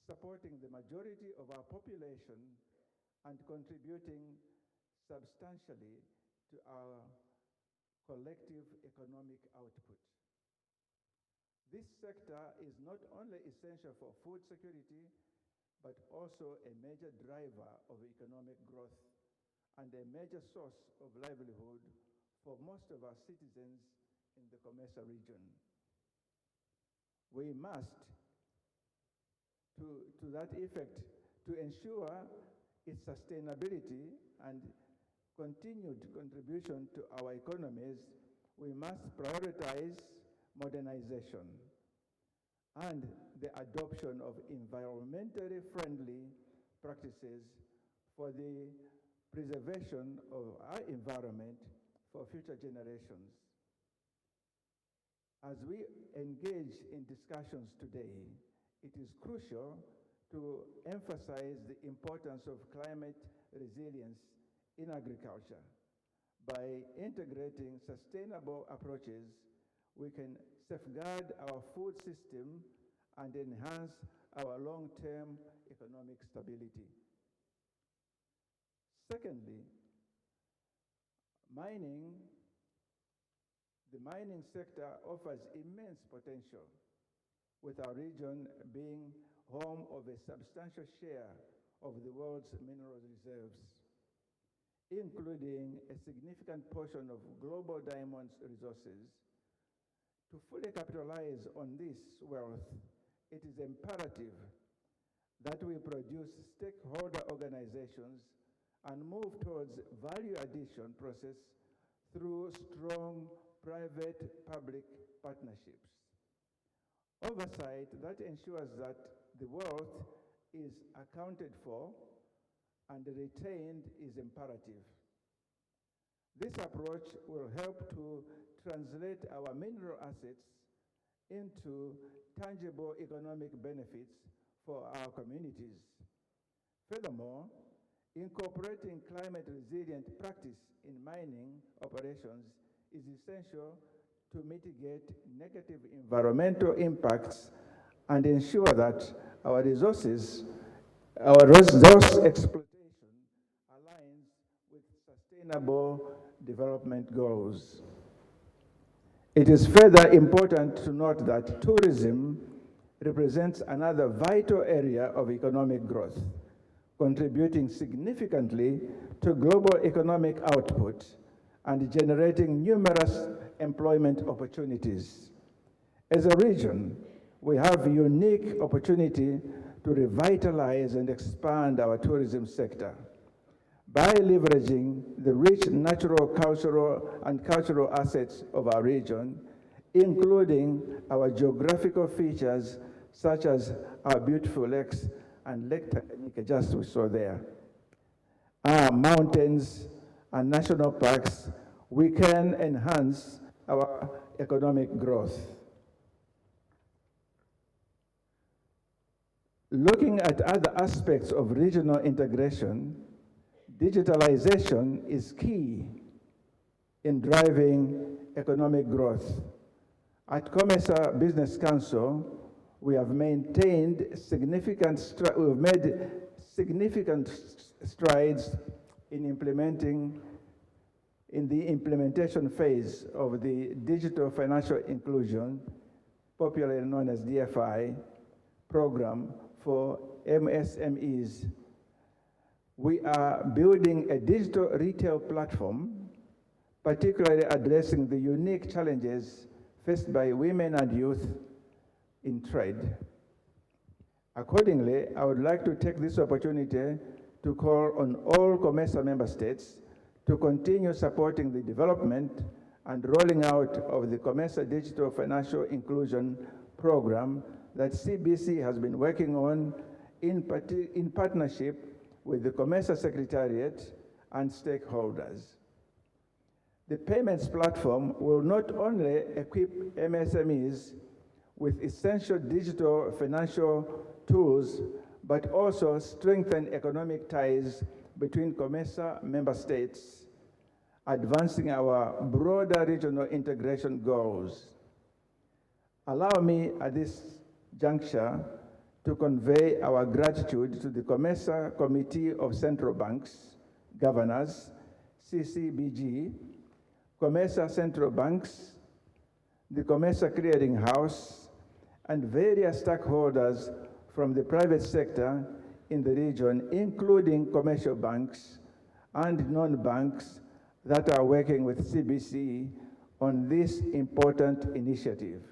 supporting the majority of our population and contributing substantially to our collective economic output. This sector is not only essential for food security, but also a major driver of economic growth and a major source of livelihood for most of our citizens in the Comesa region. We must, to that effect, to ensure its sustainability and continued contribution to our economies, we must prioritize modernization and the adoption of environmentally friendly practices for the preservation of our environment for future generations. As we engage in discussions today, it is crucial to emphasize the importance of climate resilience in agriculture. By integrating sustainable approaches, we can safeguard our food system and enhance our long-term economic stability. Secondly, the mining sector offers immense potential, with our region being home of a substantial share of the world's mineral reserves, including a significant portion of global diamonds resources. To fully capitalize on this wealth, it is imperative that we produce stakeholder organizations and move towards value addition process through strong private-public partnerships. Oversight that ensures that the wealth is accounted for and retained is imperative. This approach will help to translate our mineral assets into tangible economic benefits for our communities. Furthermore, incorporating climate resilient practice in mining operations is essential to mitigate negative environmental impacts and ensure that our resource exploitation aligns with sustainable development goals. It is further important to note that tourism represents another vital area of economic growth, contributing significantly to global economic output and generating numerous employment opportunities. As a region, we have a unique opportunity to revitalize and expand our tourism sector by leveraging the rich natural, cultural assets of our region, including our geographical features such as our beautiful lakes and Lake Tanganyika, just we saw there, our mountains and national parks. We can enhance our economic growth. Looking at other aspects of regional integration, digitalization is key in driving economic growth. At Comesa Business Council, we have made significant strides in the implementation phase of the Digital Financial Inclusion, popularly known as DFI, program for MSMEs. We are building a digital retail platform, particularly addressing the unique challenges faced by women and youth in trade. Accordingly, I would like to take this opportunity to call on all Comesa member states to continue supporting the development and rolling out of the Comesa Digital Financial Inclusion Program that CBC has been working on in partnership with the Comesa Secretariat and stakeholders. The payments platform will not only equip MSMEs with essential digital financial tools, but also strengthen economic ties between Comesa member states, advancing our broader regional integration goals. Allow me at this juncture to convey our gratitude to the Comesa Committee of Central Banks Governors, CCBG, Comesa Central Banks, the Comesa Clearing House, and various stakeholders from the private sector in the region, including commercial banks and non-banks that are working with CBC on this important initiative.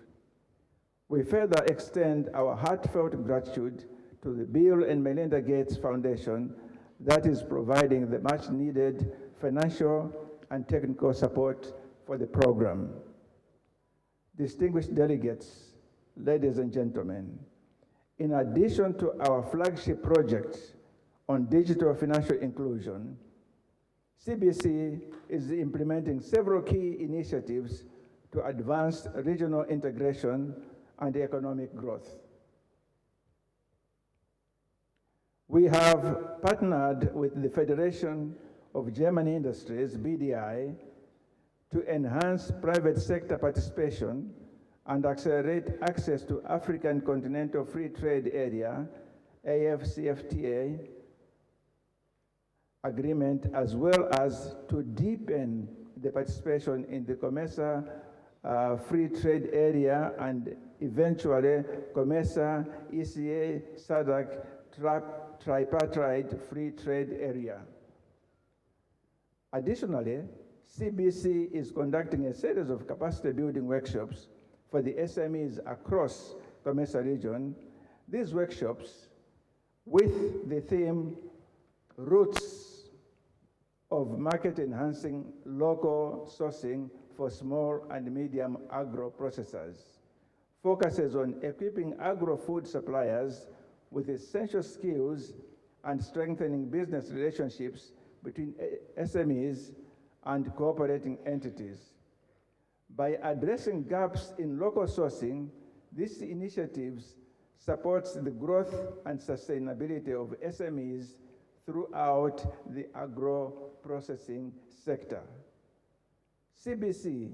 We further extend our heartfelt gratitude to the Bill and Melinda Gates Foundation that is providing the much needed financial and technical support for the program. Distinguished delegates, ladies and gentlemen, in addition to our flagship project on digital financial inclusion, CBC is implementing several key initiatives to advance regional integration and economic growth. We have partnered with the Federation of German Industries, BDI, to enhance private sector participation and accelerate access to African Continental Free Trade Area, AFCFTA, agreement, as well as to deepen the participation in the Comesa Free Trade Area and eventually Comesa ECA SADC Tripartite Free Trade Area. Additionally, CBC is conducting a series of capacity building workshops for the SMEs across Comesa region. These workshops, with the theme Roots of Market Enhancing Local Sourcing for Small and Medium Agro Processors, focuses on equipping agro-food suppliers with essential skills and strengthening business relationships between SMEs and cooperating entities. By addressing gaps in local sourcing, these initiatives supports the growth and sustainability of SMEs throughout the agro-processing sector. CBC,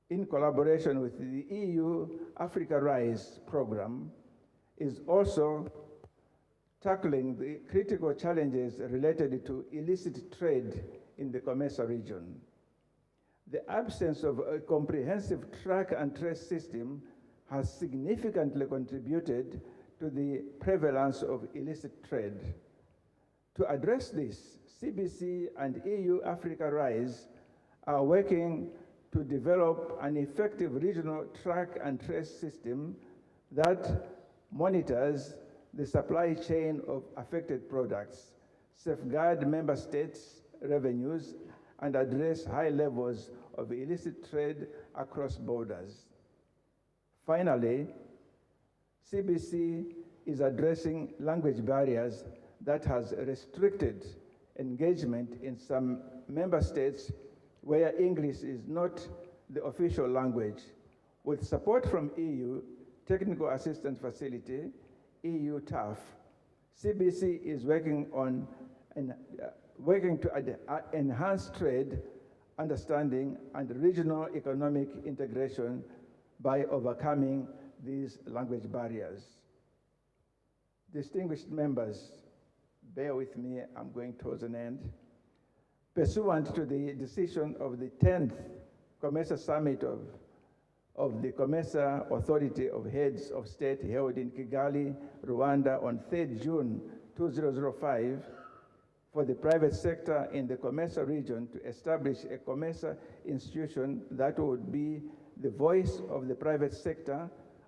in collaboration with the EU Africa Rise program, is also tackling the critical challenges related to illicit trade in the Comesa region. The absence of a comprehensive track and trace system has significantly contributed to the prevalence of illicit trade. To address this, CBC and EU Africa Rise are working to develop an effective regional track and trace system that monitors the supply chain of affected products, safeguard member states' revenues, and address high levels of illicit trade across borders. Finally, CBC is addressing language barriers that has restricted engagement in some member states where English is not the official language. With support from EU Technical Assistance Facility, EU TAF, CBC is working to enhance trade, understanding, and regional economic integration by overcoming these language barriers. Distinguished members, bear with me, I'm going towards an end. Pursuant to the decision of the 10th Comesa Summit of the Comesa Authority of Heads of State held in Kigali, Rwanda on 3rd June 2005, for the private sector in the Comesa region to establish a Comesa institution that would be the voice of the private sector,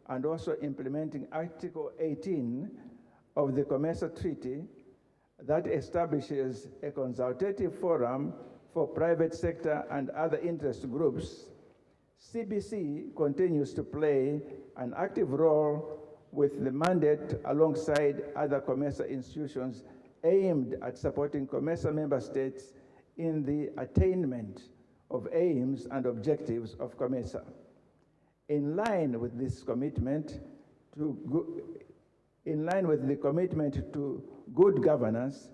and also implementing Article 18 of the Comesa Treaty that establishes a consultative forum for private sector and other interest groups. CBC continues to play an active role with the mandate alongside other Comesa institutions aimed at supporting Comesa member states in the attainment of aims and objectives of Comesa. In line with this commitment in line with the commitment to good governance,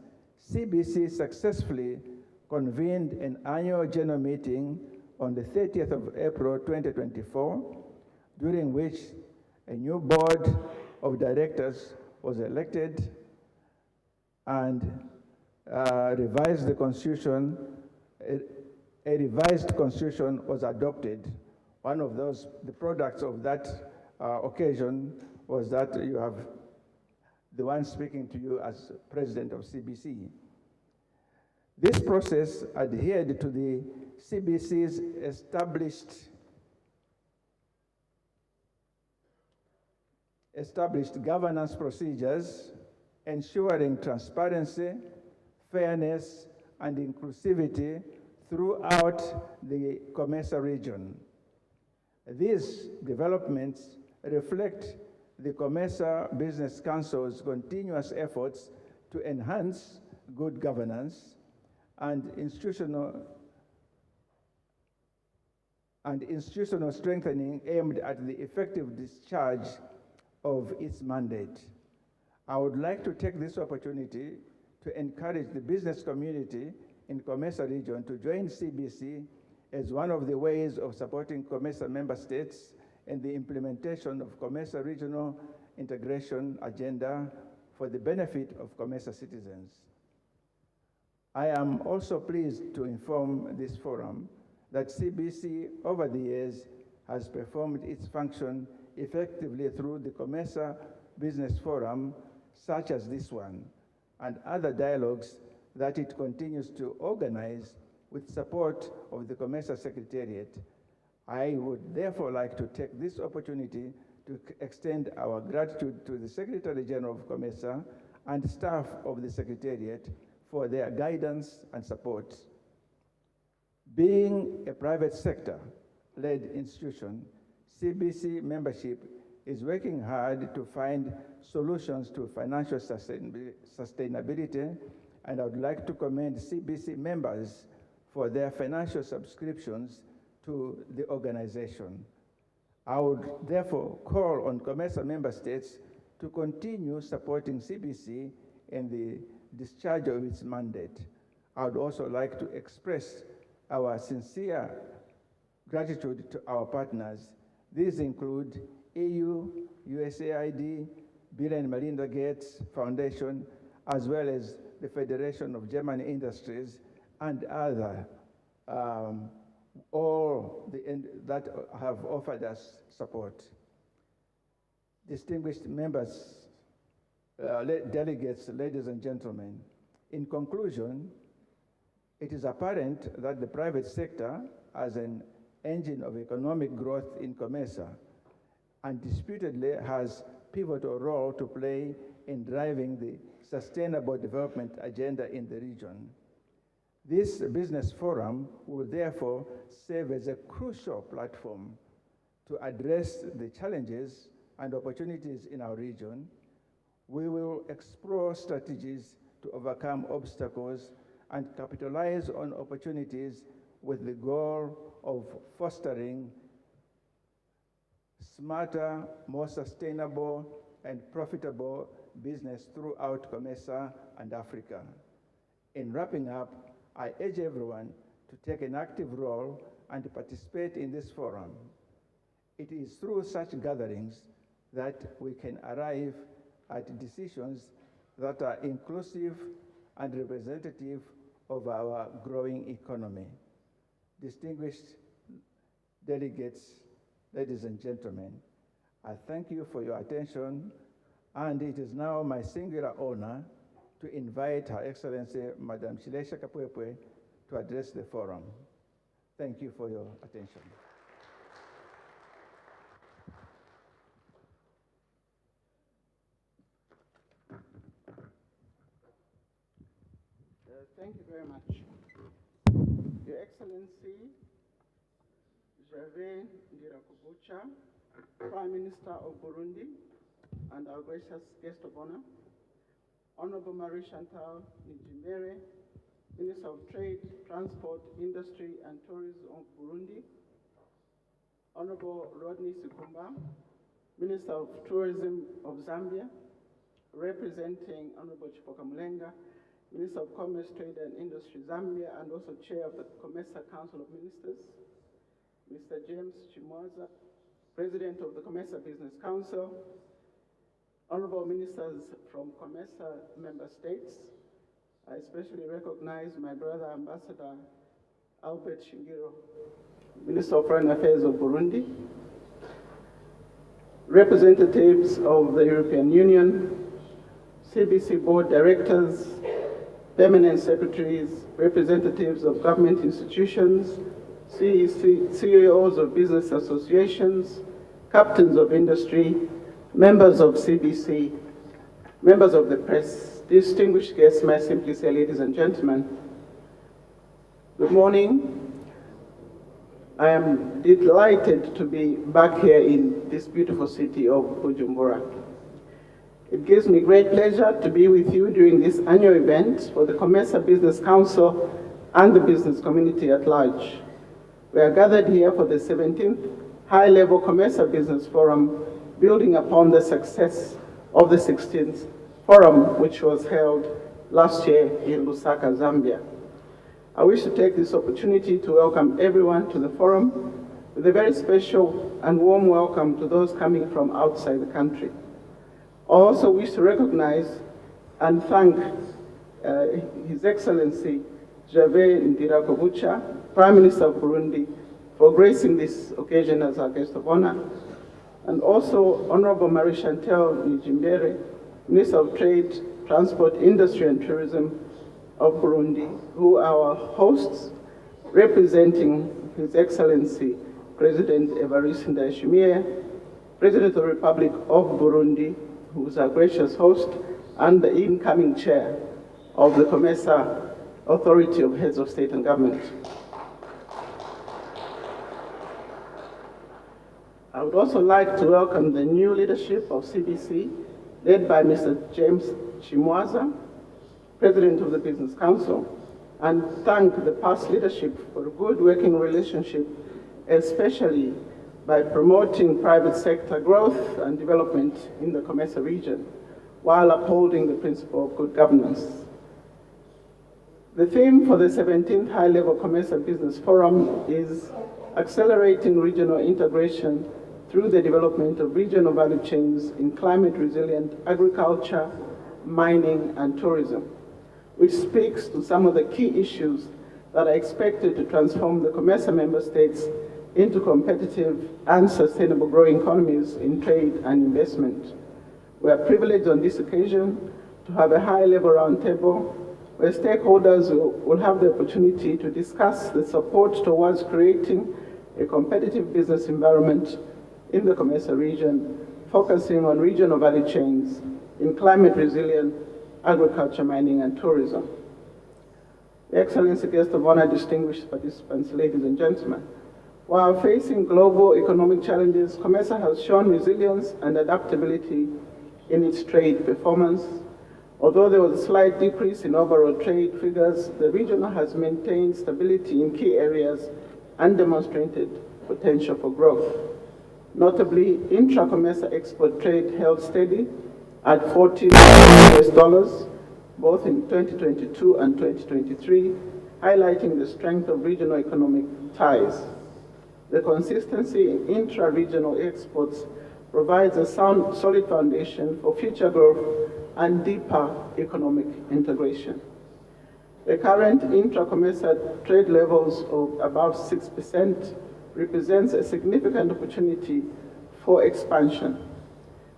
CBC successfully convened an annual general meeting on the 30th of April 2024, during which a new board of Directors was elected and revised the constitution. A revised constitution was adopted. One of those, the products of that occasion was that you have the one speaking to you as president of CBC. This process adhered to the CBC's established governance procedures, ensuring transparency, fairness, and inclusivity throughout the Comesa region. These developments reflect the Comesa Business Council's continuous efforts to enhance good governance and institutional strengthening aimed at the effective discharge of its mandate. I would like to take this opportunity to encourage the business community in Comesa region to join CBC as one of the ways of supporting Comesa member states in the implementation of Comesa regional integration agenda for the benefit of Comesa citizens. I am also pleased to inform this forum that CBC over the years has performed its function effectively through the Comesa Business Forum, such as this one, and other dialogues that it continues to organize with support of the Comesa Secretariat. I would therefore like to take this opportunity to extend our gratitude to the Secretary General of Comesa and staff of the Secretariat for their guidance and support. Being a private sector-led institution, CBC membership is working hard to find solutions to financial sustainability, and I would like to commend CBC members for their financial subscriptions to the organization. I would therefore call on Comesa member states to continue supporting CBC in the discharge of its mandate. I would also like to express our sincere gratitude to our partners. These include EU, USAID, Bill and Melinda Gates Foundation, as well as the Federation of German Industries and other, all that have offered us support. Distinguished members, delegates, ladies and gentlemen, in conclusion, it is apparent that the private sector as an engine of economic growth in Comesa undisputedly has pivotal role to play in driving the sustainable development agenda in the region. This business forum will therefore serve as a crucial platform to address the challenges and opportunities in our region. We will explore strategies to overcome obstacles and capitalize on opportunities with the goal of fostering smarter, more sustainable, and profitable business throughout Comesa and Africa. In wrapping up, I urge everyone to take an active role and participate in this forum. It is through such gatherings that we can arrive at decisions that are inclusive and representative of our growing economy. Distinguished delegates, ladies and gentlemen, I thank you for your attention, and it is now my singular honor to invite Her Excellency, Madam Shilesha Kapwepwe, to address the forum. Thank you for your attention. Thank you very much. Your Excellency, Gervais Ndirakubucha, Prime Minister of Burundi, and our gracious guest of honor, Honorable Marie Chantal Nijimere, Minister of Trade, Transport, Industry, and Tourism of Burundi, Honorable Rodney Sikumba, Minister of Tourism of Zambia, representing Honorable Chipoka Mulenga, Minister of Commerce, Trade and Industry, Zambia, and also Chair of the Comesa Council of Ministers, Mr. James Chimwaza, President of the Comesa Business Council, honorable ministers from Comesa member states, I especially recognize my brother Ambassador Albert Shingiro, Minister of Foreign Affairs of Burundi, representatives of the European Union, CBC board directors, permanent secretaries, representatives of government institutions, CEOs of business associations, captains of industry, members of CBC, members of the press, distinguished guests, may I simply say, ladies and gentlemen, good morning. I am delighted to be back here in this beautiful city of Bujumbura. It gives me great pleasure to be with you during this annual event for the Comesa Business Council and the business community at large. We are gathered here for the 17th High-Level Comesa Business Forum, building upon the success of the 16th Forum, which was held last year in Lusaka, Zambia. I wish to take this opportunity to welcome everyone to the forum with a very special and warm welcome to those coming from outside the country. I also wish to recognize and thank His Excellency Gervais Ndirakobucha, Prime Minister of Burundi, for gracing this occasion as our guest of honor, and also Honorable Marie-Chantal Nijimbere, Minister of Trade, Transport, Industry and Tourism of Burundi, who are our hosts, representing His Excellency President Evariste Ndayishimiye, President of the Republic of Burundi, who is our gracious host, and the incoming chair of the Comesa Authority of Heads of State and Government. I would also like to welcome the new leadership of CBC, led by Mr. James Chimwaza, President of the Business Council, and thank the past leadership for a good working relationship, especially by promoting private sector growth and development in the Comesa region, while upholding the principle of good governance. The theme for the 17th High-Level Comesa Business Forum is accelerating regional integration through the development of regional value chains in climate-resilient agriculture, mining, and tourism, which speaks to some of the key issues that are expected to transform the Comesa member states into competitive and sustainable growing economies in trade and investment. We are privileged on this occasion to have a high-level roundtable where stakeholders will have the opportunity to discuss the support towards creating a competitive business environment in the Comesa region, focusing on regional value chains in climate-resilient agriculture, mining, and tourism. The Excellency, guest of honor, distinguished participants, ladies and gentlemen, while facing global economic challenges, Comesa has shown resilience and adaptability in its trade performance. Although there was a slight decrease in overall trade figures, the region has maintained stability in key areas and demonstrated potential for growth. Notably, intra-Comesa export trade held steady at $14 US, both in 2022 and 2023, highlighting the strength of regional economic ties. The consistency in intra-regional exports provides a solid foundation for future growth and deeper economic integration. The current intra-Comesa trade levels of above 6% represents a significant opportunity for expansion.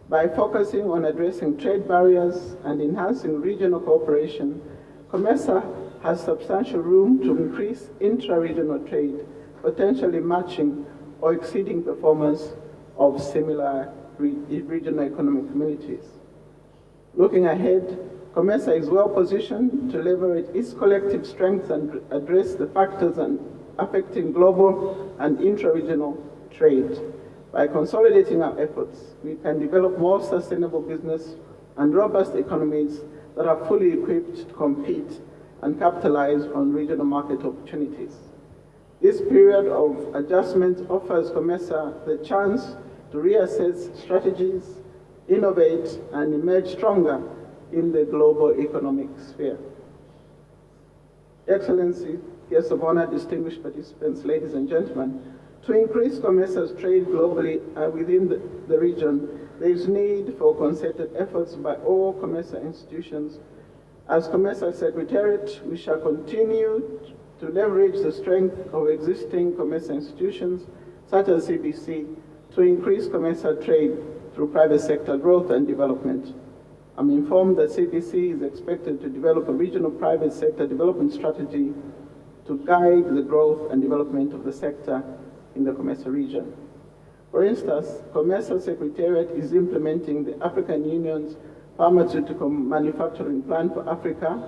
By focusing on addressing trade barriers and enhancing regional cooperation, Comesa has substantial room to increase intra-regional trade, potentially matching or exceeding performance of similar regional economic communities. Looking ahead, Comesa is well positioned to leverage its collective strengths and address the factors affecting global and intra-regional trade. By consolidating our efforts, we can develop more sustainable business and robust economies that are fully equipped to compete and capitalize on regional market opportunities. This period of adjustment offers Comesa the chance to reassess strategies, innovate, and emerge stronger in the global economic sphere. Excellency, guests of honor, distinguished participants, ladies and gentlemen, to increase Comesa's trade globally and within the region, there is need for concerted efforts by all Comesa institutions. As Comesa Secretariat, we shall continue to leverage the strength of existing Comesa institutions, such as CBC, to increase Comesa trade through private sector growth and development. I'm informed that CBC is expected to develop a regional private sector development strategy to guide the growth and development of the sector in the Comesa region. For instance, Comesa Secretariat is implementing the African Union's Pharmaceutical Manufacturing Plan for Africa,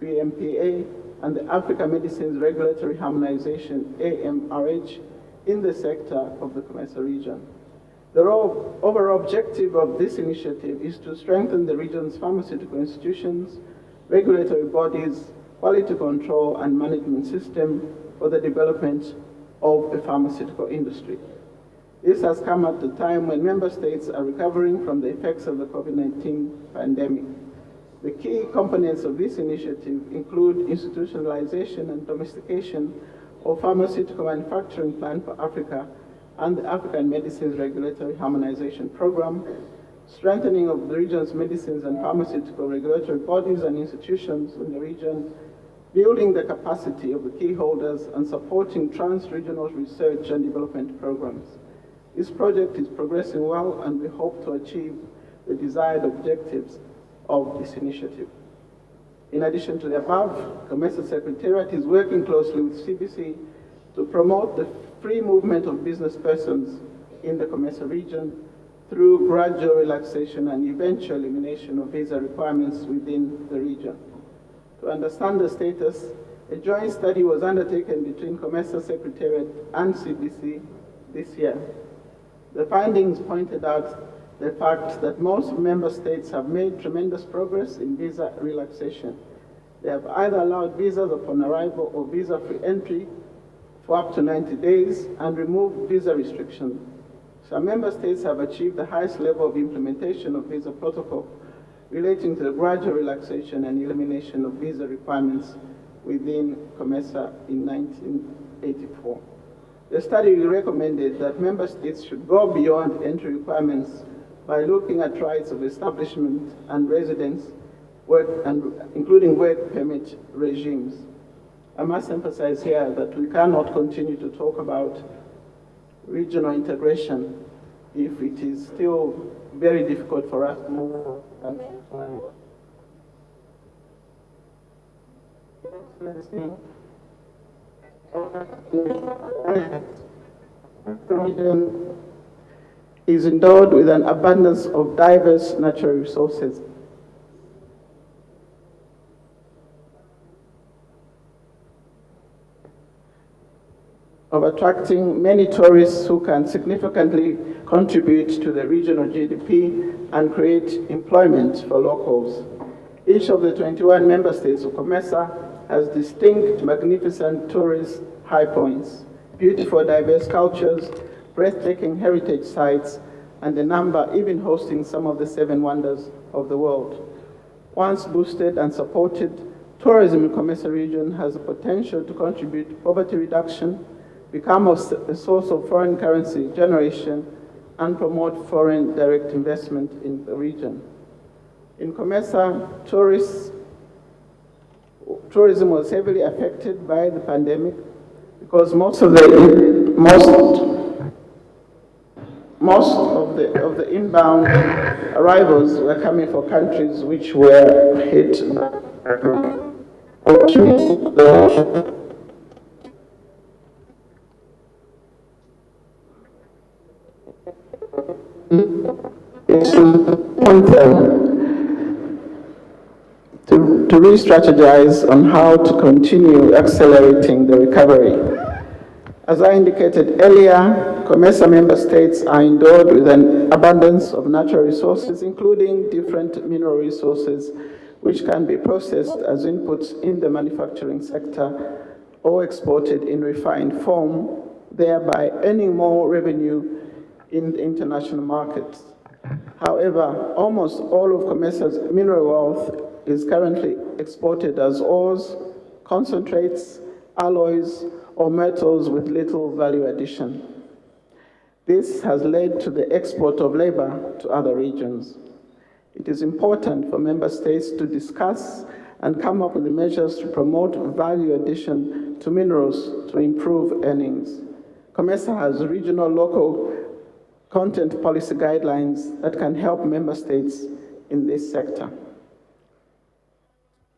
PMPA, and the Africa Medicines Regulatory Harmonization, AMRH, in the sector of the Comesa region. The overall objective of this initiative is to strengthen the region's pharmaceutical institutions, regulatory bodies, quality control and management system for the development of the pharmaceutical industry. This has come at a time when member states are recovering from the effects of the COVID-19 pandemic. The key components of this initiative include institutionalization and domestication of Pharmaceutical Manufacturing Plan for Africa and the African Medicines Regulatory Harmonization Program, strengthening of the region's medicines and pharmaceutical regulatory bodies and institutions in the region, building the capacity of the key holders, and supporting trans-regional research and development programs. This project is progressing well, and we hope to achieve the desired objectives of this initiative. In addition to the above, Comesa Secretariat is working closely with CBC to promote the free movement of business persons in the Comesa region through gradual relaxation and eventual elimination of visa requirements within the region. To understand the status, a joint study was undertaken between Comesa Secretariat and CBC this year. The findings pointed out the fact that most member states have made tremendous progress in visa relaxation. They have either allowed visas upon arrival or visa-free entry for up to 90 days and removed visa restrictions. Some member states have achieved the highest level of implementation of visa protocol relating to the gradual relaxation and elimination of visa requirements within Comesa in 1984. The study recommended that member states should go beyond entry requirements by looking at rights of establishment and residence, including work permit regimes. I must emphasize here that we cannot continue to talk about regional integration if it is still very difficult for us to move. The region is endowed with an abundance of diverse natural resources. Of attracting many tourists who can significantly contribute to the regional GDP and create employment for locals. Each of the 21 member states of Comesa has distinct, magnificent tourist high points, beautiful, diverse cultures, breathtaking heritage sites, and a number even hosting some of the 7 wonders of the world. Once boosted and supported, tourism in Comesa region has the potential to contribute to poverty reduction, become a source of foreign currency generation, and promote foreign direct investment in the region. In Comesa, tourism was heavily affected by the pandemic because most of the inbound arrivals were coming from countries which were hit. To re-strategize on how to continue accelerating the recovery. As I indicated earlier, Comesa member states are endowed with an abundance of natural resources, including different mineral resources, which can be processed as inputs in the manufacturing sector or exported in refined form, thereby earning more revenue in the international markets. However, almost all of Comesa's mineral wealth is currently exported as ores, concentrates, alloys, or metals with little value addition. This has led to the export of labor to other regions. It is important for member states to discuss and come up with the measures to promote value addition to minerals to improve earnings. Comesa has regional local content policy guidelines that can help member states in this sector.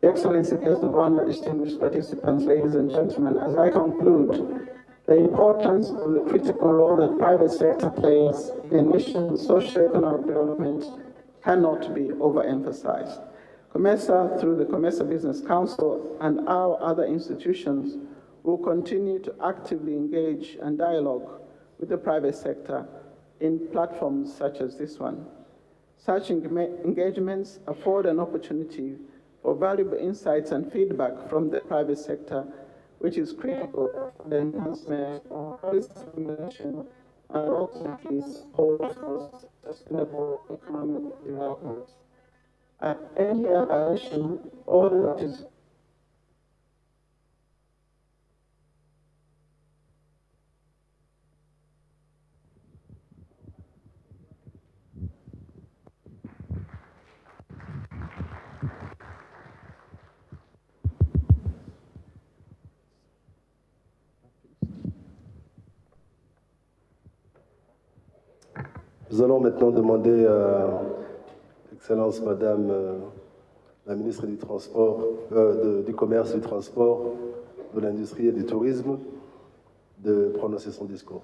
Excellency, guest of honor, distinguished participants, ladies and gentlemen, as I conclude, the importance of the critical role that private sector plays in nation's socio-economic development cannot be overemphasized. Comesa, through the Comesa Business Council and our other institutions, will continue to actively engage and dialogue with the private sector in platforms such as this one. Such engagements afford an opportunity for valuable insights and feedback from the private sector, which is critical for the enhancement of policy formulation and ultimately support for sustainable economic development. At any other issue, all that is Nous allons maintenant demander à Excellence Madame la ministre du Transport, du Commerce, du Transport, de l'Industrie et du Tourisme de prononcer son discours.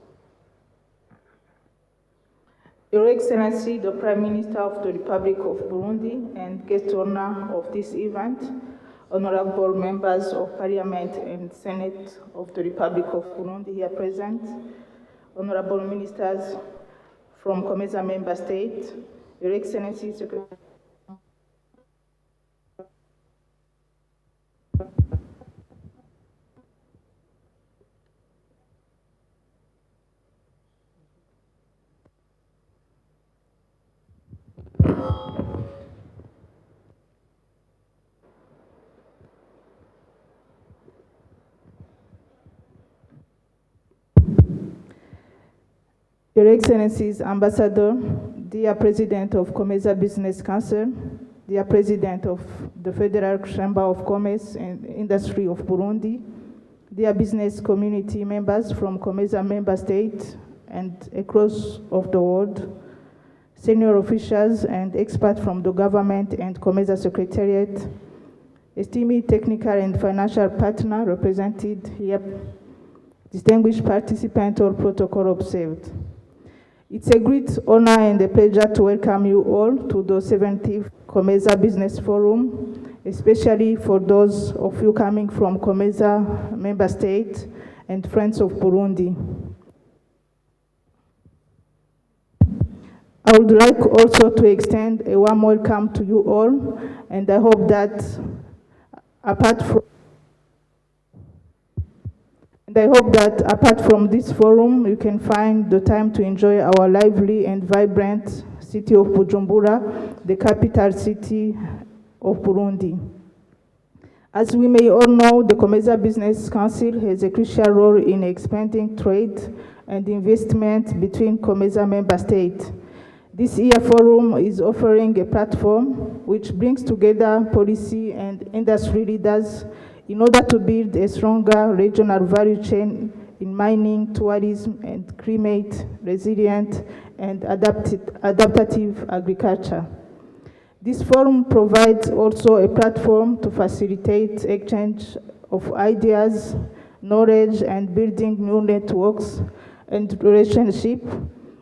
Your Excellency, the Prime Minister of the Republic of Burundi and guest honor of this event, honorable members of Parliament and Senate of the Republic of Burundi here present, honorable ministers from Comesa member state, Your Excellency, Secretary. Your Excellencies, Ambassador, dear President of Comesa Business Council, dear President of the Federal Chamber of Commerce and Industry of Burundi, dear business community members from Comesa member states and across of the world, senior officials and experts from the government and Comesa Secretariat, esteemed technical and financial partner represented here, distinguished participants, all protocol observed. It's a great honor and a pleasure to welcome you all to the 17th Comesa Business Forum, especially for those of you coming from Comesa member state and friends of Burundi. I would like also to extend a warm welcome to you all, and I hope that apart from this forum, you can find the time to enjoy our lively and vibrant city of Bujumbura, the capital city of Burundi. As we may all know, the Comesa Business Council has a crucial role in expanding trade and investment between Comesa member states. This year forum is offering a platform which brings together policy and industry leaders in order to build a stronger regional value chain in mining, tourism, and climate resilient and adaptive agriculture. This forum provides also a platform to facilitate exchange of ideas, knowledge, and building new networks and relationships,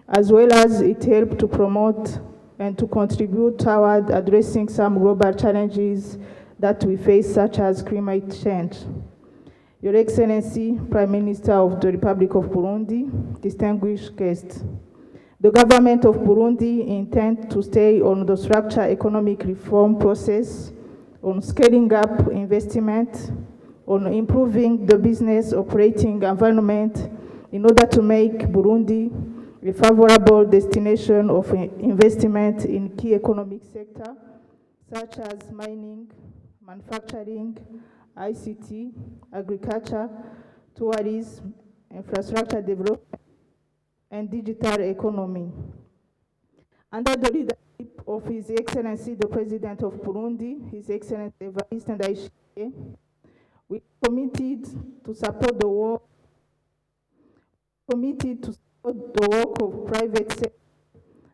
as well as it helps to promote and to contribute toward addressing some global challenges that we face, such as climate change. Your Excellency, Prime Minister of the Republic of Burundi, distinguished guests, the government of Burundi intends to stay on the structured economic reform process, on scaling up investment, on improving the business operating environment in order to make Burundi a favorable destination of investment in key economic sectors such as mining, manufacturing, ICT, agriculture, tourism, infrastructure development, and digital economy. Under the leadership of His Excellency, the President of Burundi, His Excellency Evariste Ndayishimiye, we are committed to support the work of private sector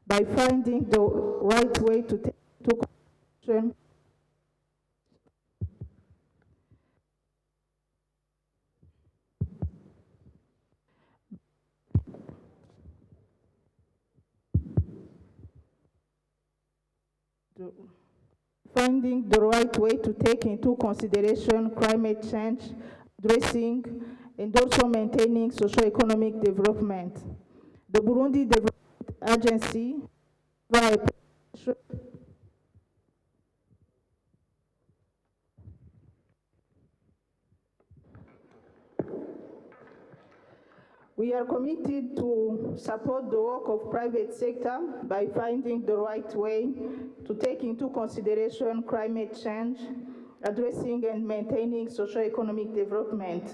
by finding the right way to take into consideration climate change, addressing and also maintaining socio-economic development. The Burundi Development Agency, via we are committed to support the work of private sector by finding the right way to take into consideration climate change, addressing and maintaining socio-economic development.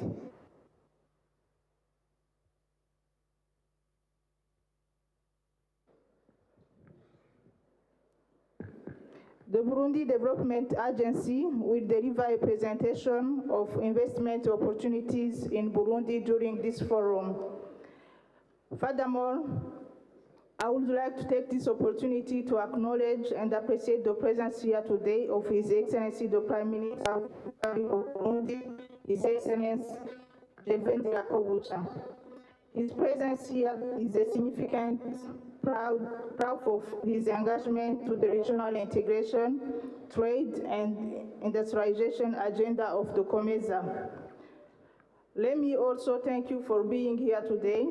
The Burundi Development Agency will deliver a presentation of investment opportunities in Burundi during this forum. Furthermore, I would like to take this opportunity to acknowledge and appreciate the presence here today of His Excellency the Prime Minister of Burundi, His Excellency Gervais Ndirakobucha. His presence here is a significant, proud of his engagement to the regional integration, trade, and industrialization agenda of the Comesa. Let me also thank you for being here today,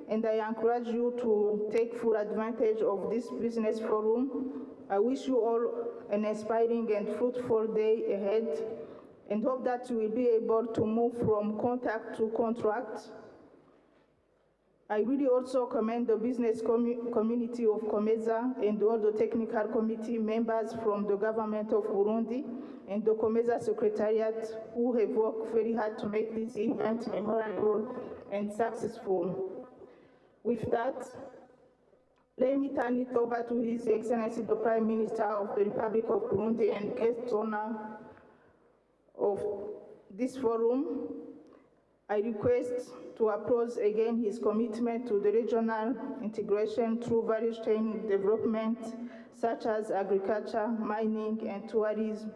and I encourage you to take full advantage of this business forum. I wish you all an inspiring and fruitful day ahead, and hope that you will be able to move from contact to contract. I really also commend the business community of Comesa and all the technical committee members from the government of Burundi and the Comesa Secretariat who have worked very hard to make this event memorable and successful. With that, let me turn it over to His Excellency the Prime Minister of the Republic of Burundi and guest honor of this forum. I request to applaud again his commitment to the regional integration through value chain development, such as agriculture, mining, and tourism.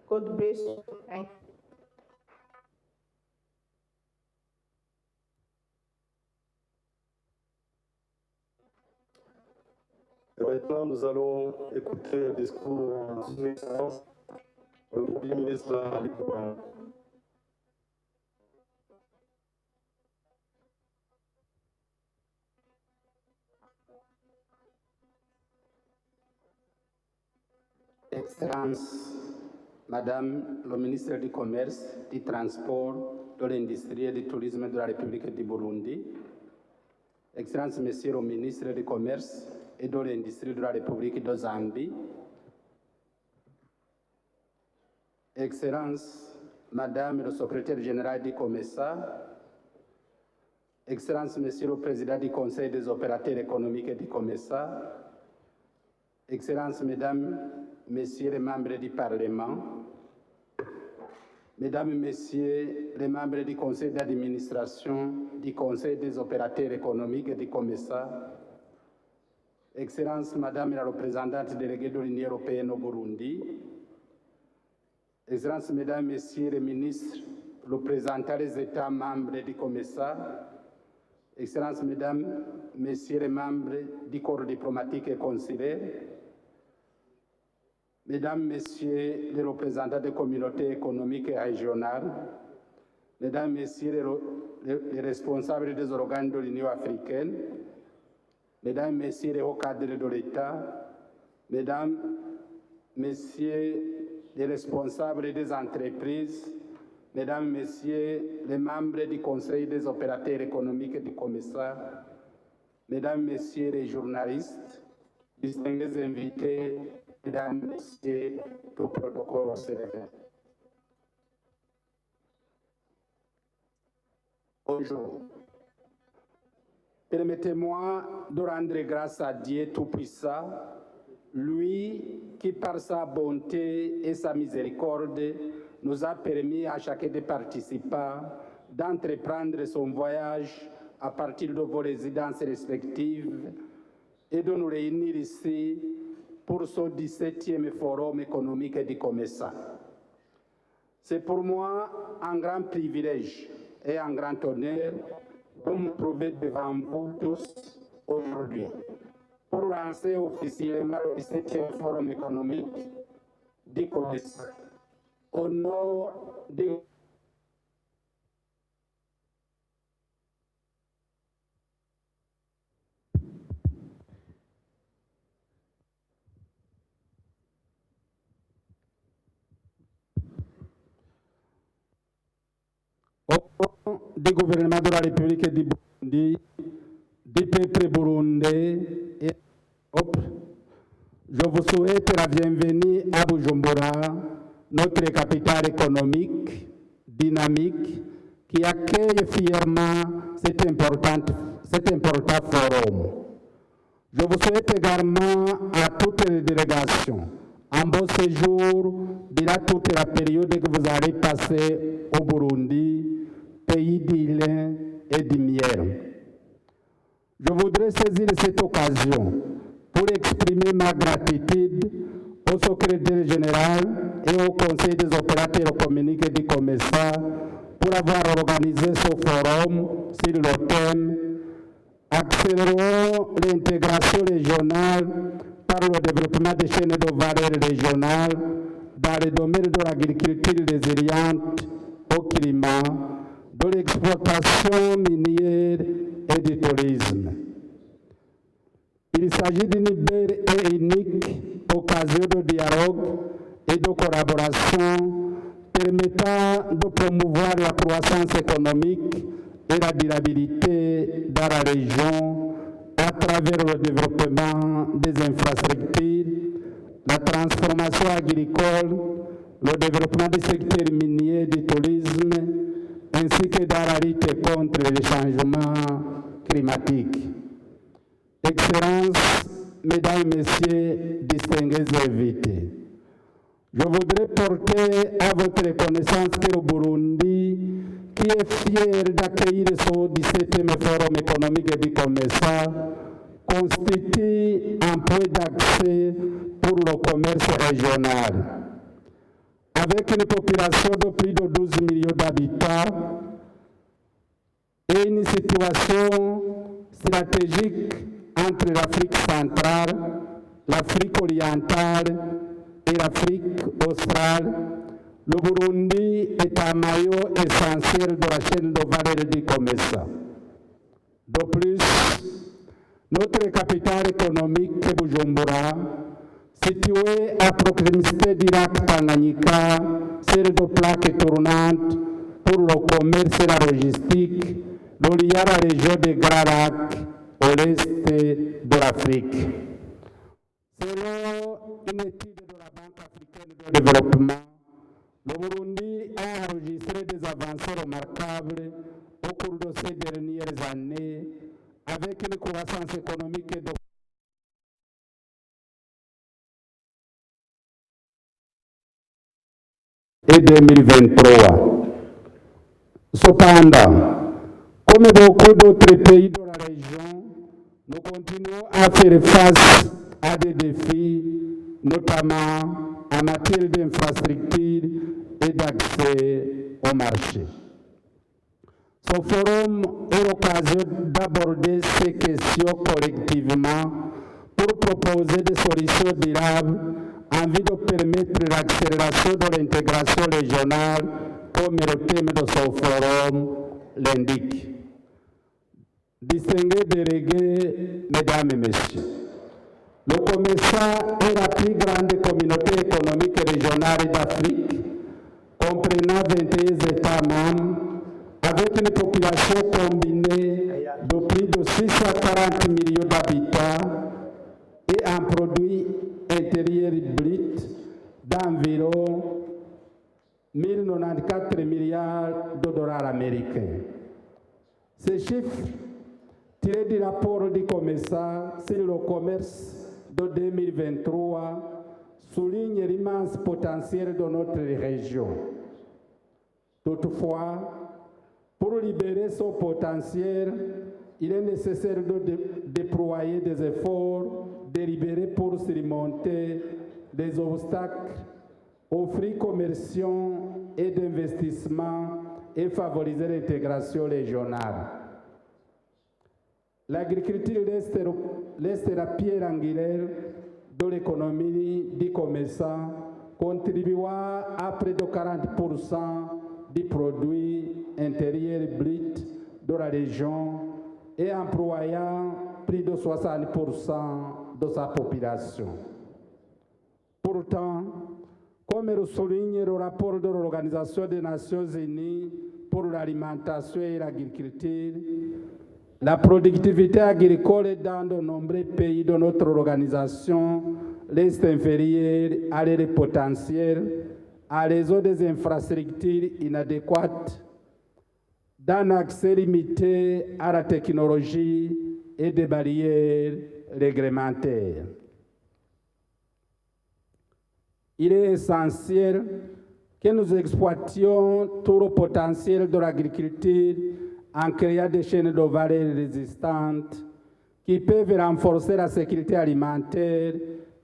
God bless you. Et maintenant, nous allons écouter le discours de son Excellence, le Premier ministre Ali Kouban. Excellence, Madame le ministre du Commerce, du Transport, de l'Industrie et du Tourisme de la République du Burundi, Excellence, Monsieur le ministre du Commerce et de l'Industrie de la République de Zambie, Excellence, Madame le secrétaire général du Comesa, Excellence, Monsieur le Président du Conseil des opérateurs économiques et du Comesa, Excellence, Mesdames, Messieurs les membres du Parlement, Mesdames et Messieurs les membres du Conseil d'administration du Conseil des opérateurs économiques et du Comesa, Excellence, Madame la représentante déléguée de l'Union européenne au Burundi, Excellence, Mesdames, Messieurs les ministres représentant les États membres du Comesa, Excellence, Mesdames, Messieurs les membres du corps diplomatique et consulaire, Mesdames, Messieurs les représentants des communautés économiques et régionales, Mesdames, Messieurs les responsables des organes de l'Union africaine, Mesdames, Messieurs les hauts cadres de l'État, Mesdames, Messieurs les responsables des entreprises, Mesdames, Messieurs les membres du Conseil des opérateurs économiques du Comesa, Mesdames, Messieurs les journalistes, distingués invités, Mesdames, Messieurs, tout protocole célèbre. Bonjour. Permettez-moi de rendre grâce à Dieu Tout-Puissant, lui qui par sa bonté et sa miséricorde nous a permis à chacun des participants d'entreprendre son voyage à partir de vos résidences respectives et de nous réunir ici pour ce 17e Forum économique du Comesa. C'est pour moi un grand privilège et un grand honneur de me trouver devant vous tous aujourd'hui pour lancer officiellement le 17e Forum économique du Comesa. Au nom du du gouvernement de la République du Burundi, du peuple burundais et je vous souhaite la bienvenue à Bujumbura, notre capitale économique, dynamique, qui accueille fièrement cet important forum. Je vous souhaite également à toutes les délégations un beau séjour durant toute la période que vous allez passer au Burundi, pays d'îles et de miel. Je voudrais saisir cette occasion pour exprimer ma gratitude au secrétaire général et au conseil des opérateurs économiques du Comesa pour avoir organisé ce forum sur le thème « Accélérons l'intégration régionale par le développement des chaînes de valeur régionales dans le domaine de l'agriculture résiliente au climat, de l'exploitation minière et du tourisme. » Il s'agit d'une belle et unique occasion de dialogue et de collaboration permettant de promouvoir la croissance économique et la durabilité dans la région à travers le développement des infrastructures, la transformation agricole, le développement du secteur minier et du tourisme, ainsi que dans la lutte contre les changements climatiques. Excellences, Mesdames et Messieurs, distingués invités, je voudrais porter à votre connaissance que le Burundi, qui est fier d'accueillir ce 17e Forum économique du Comesa, constitue un point d'accès pour le commerce régional. Avec une population de plus de 12 millions d'habitants et une situation stratégique entre l'Afrique centrale, l'Afrique orientale et l'Afrique australe, le Burundi est un maillon essentiel de la chaîne de valeur du Comesa. De plus, notre capitale économique, Bujumbura, située à proximité du lac Tanganyika, sert de plaque tournante pour le commerce et la logistique, reliant la région des Grands Lacs au l'est de l'Afrique. Selon une étude de la Banque africaine de développement, le Burundi a enregistré des avancées remarquables au cours de ces dernières années, avec une croissance économique de et 2023. Cependant, comme beaucoup d'autres pays de la région, nous continuons à faire face à des défis, notamment en matière d'infrastructures et d'accès au marché. Ce forum est l'occasion d'aborder ces questions collectivement pour proposer des solutions durables en vue de permettre l'accélération de l'intégration régionale comme le thème de ce forum l'indique. Distingués délégués, Mesdames et Messieurs, le Comesa est la plus grande communauté économique régionale d'Afrique, comprenant 21 États membres, avec une population combinée de plus de 640 millions d'habitants et un produit intérieur brut d'environ 1094 milliards de dollars américains. Ces chiffres tiré du rapport du Comesa sur le commerce de 2023, souligne l'immense potentiel de notre région. Toutefois, pour libérer son potentiel, il est nécessaire de déployer des efforts délibérés pour surmonter des obstacles aux flux commerciaux et d'investissement et favoriser l'intégration régionale. L'agriculture reste la pierre angulaire de l'économie du Comesa, contribuant à près de 40% du produit intérieur brut de la région et employant plus de 60% de sa population. Pourtant, comme le souligne le rapport de l'Organisation des Nations Unies pour l'alimentation et l'agriculture, la productivité agricole dans de nombreux pays de notre organisation reste inférieure à leur potentiel à raison des infrastructures inadéquates, d'un accès limité à la technologie et des barrières réglementaires. Il est essentiel que nous exploitions tout le potentiel de l'agriculture en créant des chaînes de valeur résistantes qui peuvent renforcer la sécurité alimentaire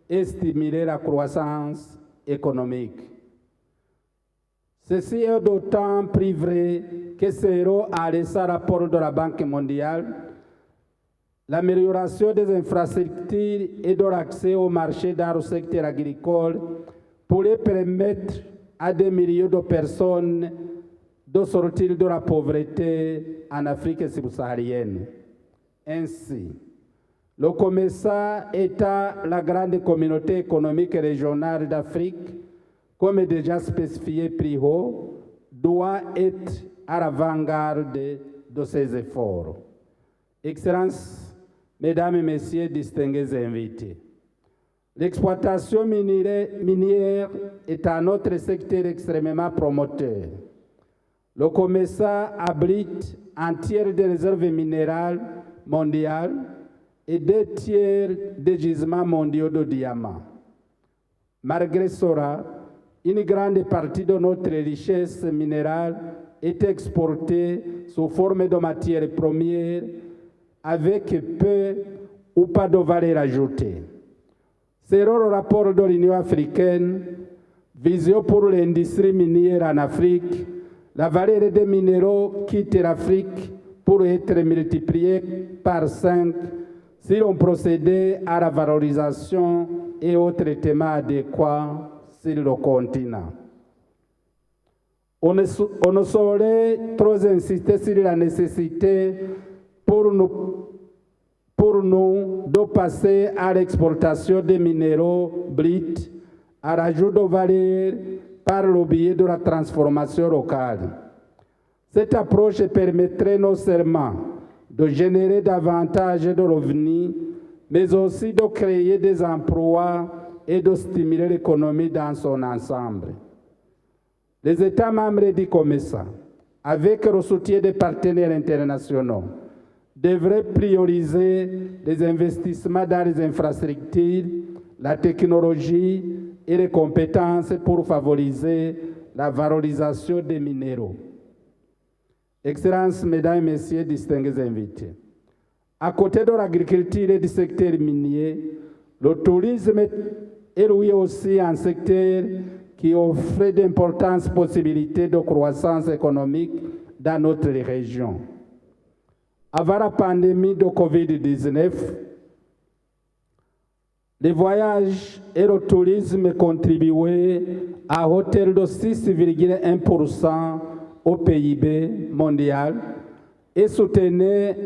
et stimuler la croissance économique. Ceci est d'autant plus vrai que selon un récent rapport de la Banque mondiale, l'amélioration des infrastructures et de l'accès au marché dans le secteur agricole pourrait permettre à des milliers de personnes de sortir de la pauvreté en Afrique subsaharienne. Ainsi, le Comesa étant la grande communauté économique régionale d'Afrique, comme déjà spécifié plus haut, doit être à l'avant-garde de ces efforts. Excellences, Mesdames et Messieurs, distingués invités, l'exploitation minière est un autre secteur extrêmement promoteur. Le Comesa abrite un tiers des réserves minérales mondiales et 2 tiers des gisements mondiaux de diamants. Malgré cela, une grande partie de notre richesse minérale est exportée sous forme de matières premières avec peu ou pas de valeur ajoutée. Selon le rapport de l'Union africaine, Vision pour l'industrie minière en Afrique, la valeur des minéraux quitte l'Afrique pour être multipliée par 5 si l'on procédait à la valorisation et au traitement adéquat sur le continent. On ne saurait trop insister sur la nécessité pour nous de passer à l'exportation des minéraux bruts à l'ajout de valeur par le biais de la transformation locale. Cette approche permettrait non seulement de générer davantage de revenus, mais aussi de créer des emplois et de stimuler l'économie dans son ensemble. Les États membres du Comesa, avec le soutien des partenaires internationaux, devraient prioriser les investissements dans les infrastructures, la technologie et les compétences pour favoriser la valorisation des minéraux. Excellences, Mesdames et Messieurs, distingués invités, à côté de l'agriculture et du secteur minier, le tourisme est lui aussi un secteur qui offre d'importantes possibilités de croissance économique dans notre région. Avant la pandémie de Covid-19, les voyages et le tourisme contribuaient à hauteur de 6,1% au PIB mondial et soutenaient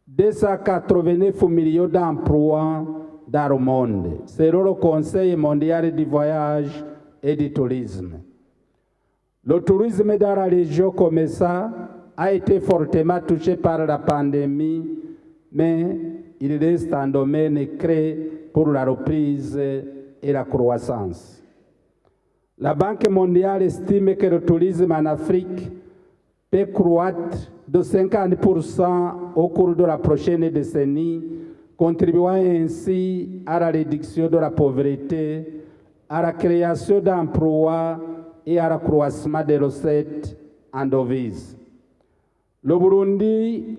289 millions d'emplois dans le monde, selon le Conseil mondial du voyage et du tourisme. Le tourisme dans la région Comesa a été fortement touché par la pandémie, mais il reste un domaine clé pour la reprise et la croissance. La Banque mondiale estime que le tourisme en Afrique peut croître de 50% au cours de la prochaine décennie, contribuant ainsi à la réduction de la pauvreté, à la création d'emplois et à l'accroissement des recettes en devises. Le Burundi,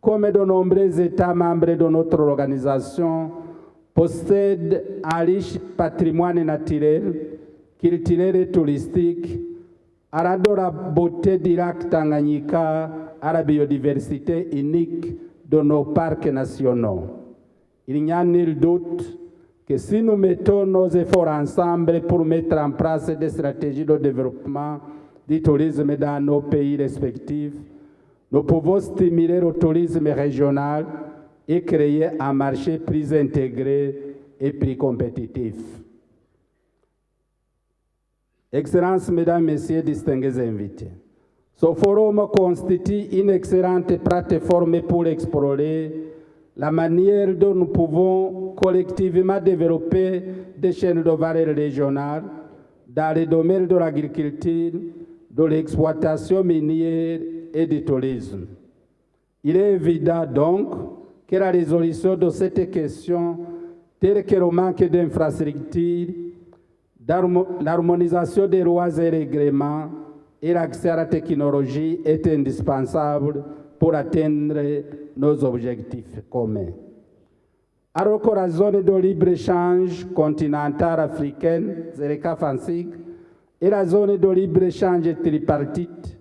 comme de nombreux États membres de notre organisation, possède un riche patrimoine naturel, culturel et touristique, allant de la beauté du lac Tanganyika à la biodiversité unique de nos parcs nationaux. Il n'y a nul doute que si nous mettons nos efforts ensemble pour mettre en place des stratégies de développement du tourisme dans nos pays respectifs, nous pouvons stimuler le tourisme régional et créer un marché plus intégré et plus compétitif. Excellences, Mesdames, Messieurs, distingués invités, ce forum constitue une excellente plateforme pour explorer la manière dont nous pouvons collectivement développer des chaînes de valeur régionales dans les domaines de l'agriculture, de l'exploitation minière et du tourisme. Il est évident donc que la résolution de cette question, telle que le manque d'infrastructures, l'harmonisation des lois et règlements et l'accès à la technologie est indispensable pour atteindre nos objectifs communs. Alors que la zone de libre-échange continentale africaine, ZLK-FANSIG, et la zone de libre-échange tripartite,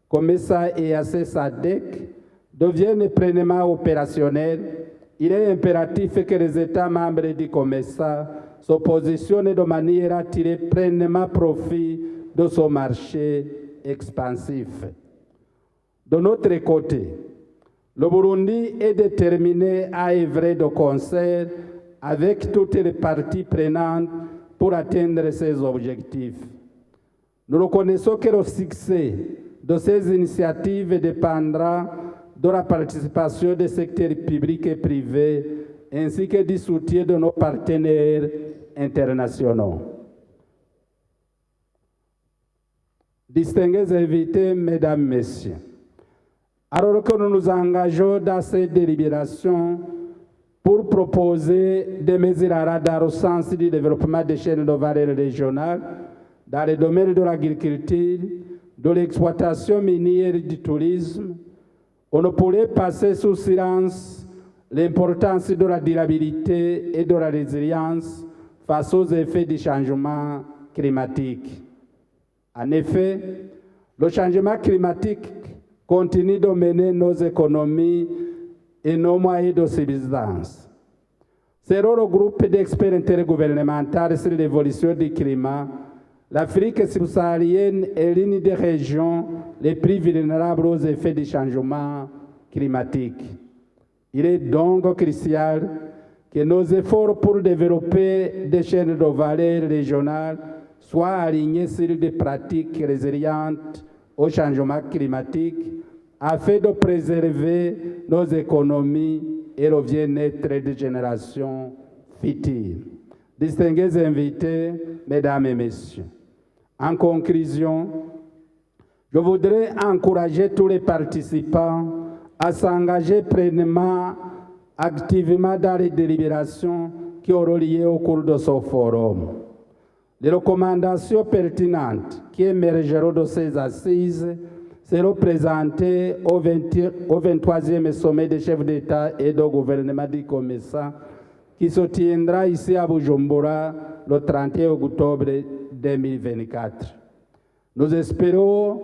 Comesa et SADC, deviennent pleinement opérationnels, il est impératif que les États membres du Comesa se positionnent de manière à tirer pleinement profit de ce marché expansif. De notre côté, le Burundi est déterminé à œuvrer de concert avec toutes les parties prenantes pour atteindre ses objectifs. Nous reconnaissons que le succès de ces initiatives dépendra de la participation des secteurs publics et privés ainsi que du soutien de nos partenaires internationaux. Distingués invités, Mesdames, Messieurs, alors que nous nous engageons dans ces délibérations pour proposer des mesures à radar au sens du développement des chaînes de valeur régionales dans les domaines de l'agriculture, de l'exploitation minière et du tourisme, on ne pourrait passer sous silence l'importance de la durabilité et de la résilience face aux effets du changement climatique. En effet, le changement climatique continue de mener nos économies et nos moyens de subsistance. Selon le groupe d'experts intergouvernemental sur l'évolution du climat, l'Afrique subsaharienne est l'une des régions les plus vulnérables aux effets du changement climatique. Il est donc crucial que nos efforts pour développer des chaînes de valeur régionales soient alignés sur des pratiques résilientes au changement climatique afin de préserver nos économies et le bien-être des générations futures. Distingués invités, Mesdames et Messieurs, en conclusion, je voudrais encourager tous les participants à s'engager pleinement, activement dans les délibérations qui auront lieu au cours de ce forum. Les recommandations pertinentes qui émergeront de ces assises seront présentées au 23e sommet des chefs d'État et de gouvernement du Comesa qui se tiendra ici à Bujumbura le 31 octobre 2024. Nous espérons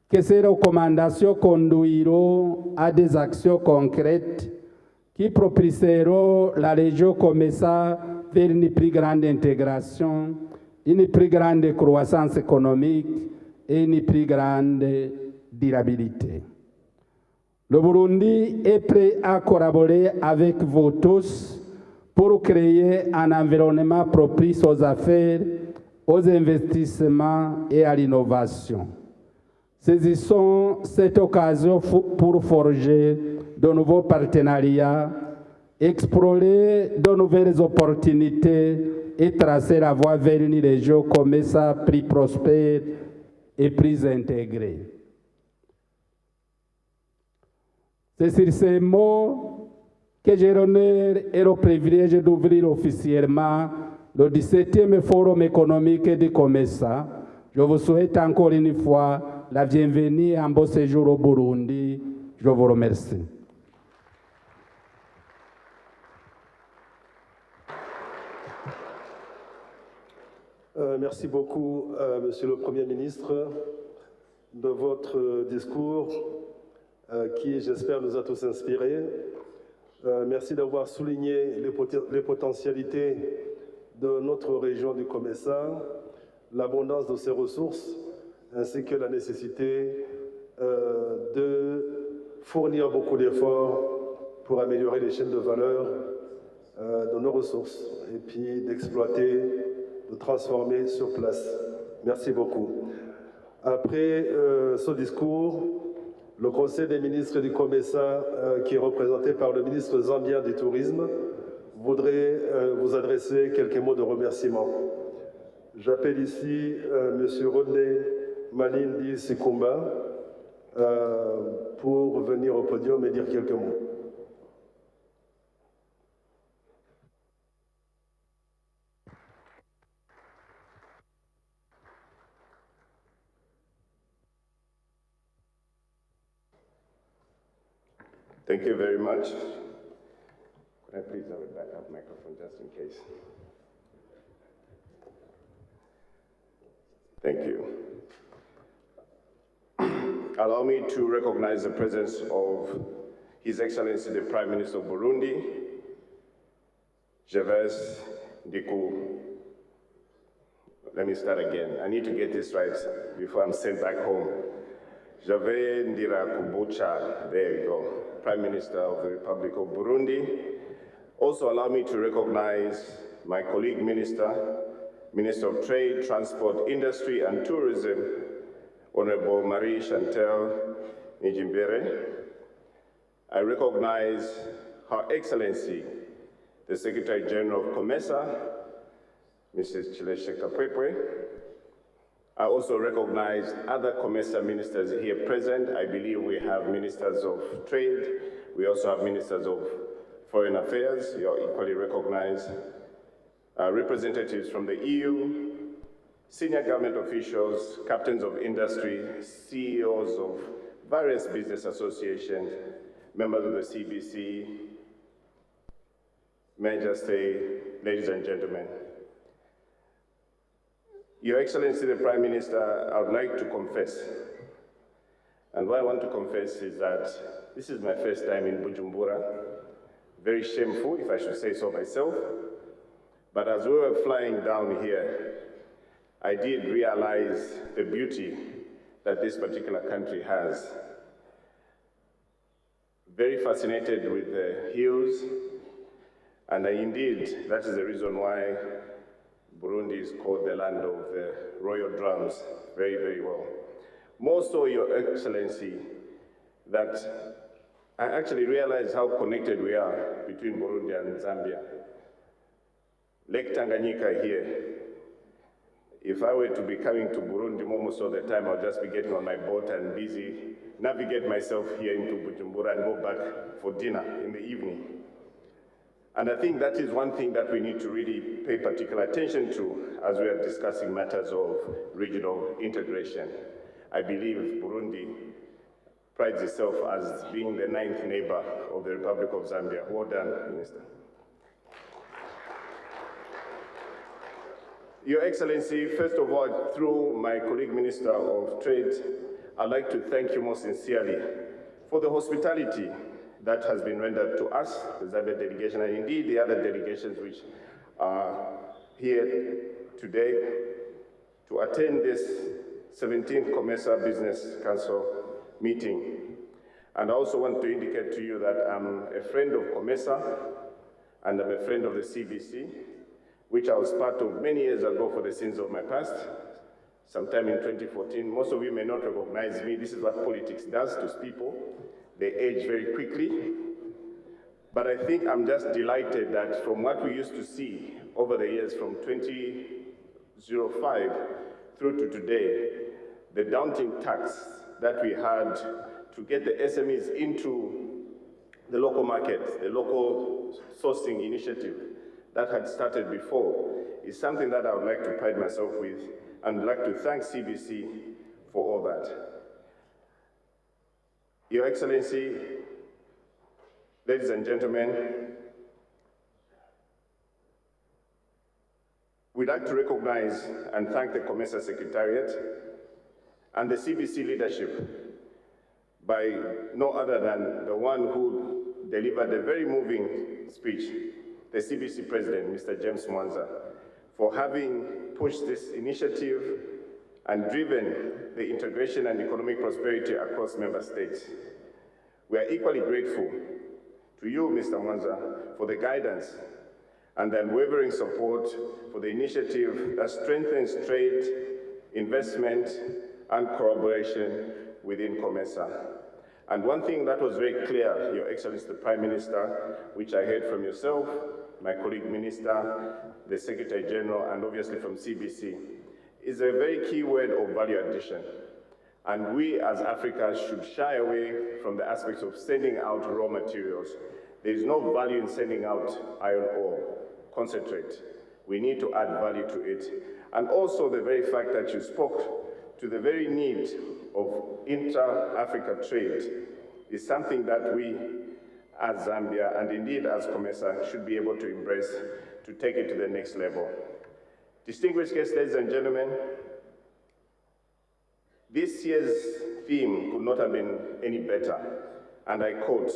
que ces recommandations conduiront à des actions concrètes qui propulseront la région Comesa vers une plus grande intégration, une plus grande croissance économique et une plus grande durabilité. Le Burundi est prêt à collaborer avec vous tous pour créer un environnement propice aux affaires, aux investissements et à l'innovation. Saisissons cette occasion pour forger de nouveaux partenariats, explorer de nouvelles opportunités et tracer la voie vers une région comme ça plus prospère et plus intégrée. C'est sur ces mots que j'ai l'honneur et le privilège d'ouvrir officiellement le 17e Forum économique de Comesa. Je vous souhaite encore une fois la bienvenue en beau séjour au Burundi. Je vous remercie. Merci beaucoup, Monsieur le Premier ministre, de votre discours qui, j'espère, nous a tous inspirés. Merci d'avoir souligné les potentialités de notre région du Comesa, l'abondance de ses ressources, ainsi que la nécessité de fournir beaucoup d'efforts pour améliorer les chaînes de valeur de nos ressources et puis d'exploiter, de transformer sur place. Merci beaucoup. Après ce discours, le Conseil des ministres du Comesa, qui est représenté par le ministre zambien du Tourisme, voudrait vous adresser quelques mots de remerciement. J'appelle ici M. Rodney Malindi Sikumba pour venir au podium et dire quelques mots. Thank you very much. Could I please have a backup microphone just in case? Thank you. Allow me to recognize the presence of His Excellency the Prime Minister of Burundi, Gervais Ndiku. Let me start again. I need to get this right before I'm sent back home. Gervais Ndirakubucha, there you go, Prime Minister of the Republic of Burundi. Also allow me to recognize my colleague Minister of Trade, Transport, Industry and Tourism, Honorable Marie Chantal Nijimbere. I recognize Her Excellency, the Secretary General of Comesa, Mrs. Chileshe Kapwepwe. I also recognize other Comesa ministers here present. I believe we have ministers of trade. We also have ministers of foreign affairs. You are equally recognized. Representatives from the EU, senior government officials, captains of industry, CEOs of various business associations, members of the CBC. May I just say, ladies and gentlemen, Your Excellency the Prime Minister, I would like to confess. And what I want to confess is that this is my first time in Bujumbura. Very shameful, if I should say so myself. But as we were flying down here, I did realize the beauty that this particular country has. Very fascinated with the hills, and indeed, that is the reason why Burundi is called the land of the royal drums very, very well. More so, Your Excellency, that I actually realized how connected we are between Burundi and Zambia. Lake Tanganyika here. If I were to be coming to Burundi almost all the time, I'll just be getting on my boat and busy, navigate myself here into Bujumbura and go back for dinner in the evening. And I think that is one thing that we need to really pay particular attention to as we are discussing matters of regional integration. I believe Burundi prides itself as being the 9th neighbor of the Republic of Zambia. Well done, Minister. Your Excellency, first of all, through my colleague Minister of Trade, I'd like to thank you most sincerely for the hospitality that has been rendered to us, the Zambia delegation, and indeed the other delegations which are here today to attend this 17th Comesa Business Council meeting. And I also want to indicate to you that I'm a friend of Comesa and I'm a friend of the CBC, which I was part of many years ago for the sins of my past, sometime in 2014. Most of you may not recognize me. This is what politics does to people. They age very quickly. But I think I'm just delighted that from what we used to see over the years from 2005 through to today, the daunting task that we had to get the SMEs into the local market, the local sourcing initiative that had started before is something that I would like to pride myself with, and would like to thank CBC for all that. Your Excellency, ladies and gentlemen, we'd like to recognize and thank the Comesa Secretariat and the CBC leadership by no other than the one who delivered a very moving speech, the CBC President, Mr. James Mwanza, for having pushed this initiative and driven the integration and economic prosperity across member states. We are equally grateful to you, Mr. Mwanza, for the guidance and the unwavering support for the initiative that strengthens trade, investment, and collaboration within Comesa. And one thing that was very clear, Your Excellency the Prime Minister, which I heard from yourself, my colleague Minister, the Secretary General, and obviously from CBC, is a very key word of value addition. And we as Africa should shy away from the aspects of sending out raw materials. There is no value in sending out iron ore, concentrate. We need to add value to it. And also the very fact that you spoke to the very need of intra-Africa trade is something that we as Zambia, and indeed as Comesa, should be able to embrace to take it to the next level. Distinguished guests, ladies and gentlemen, this year's theme could not have been any better, and I quote,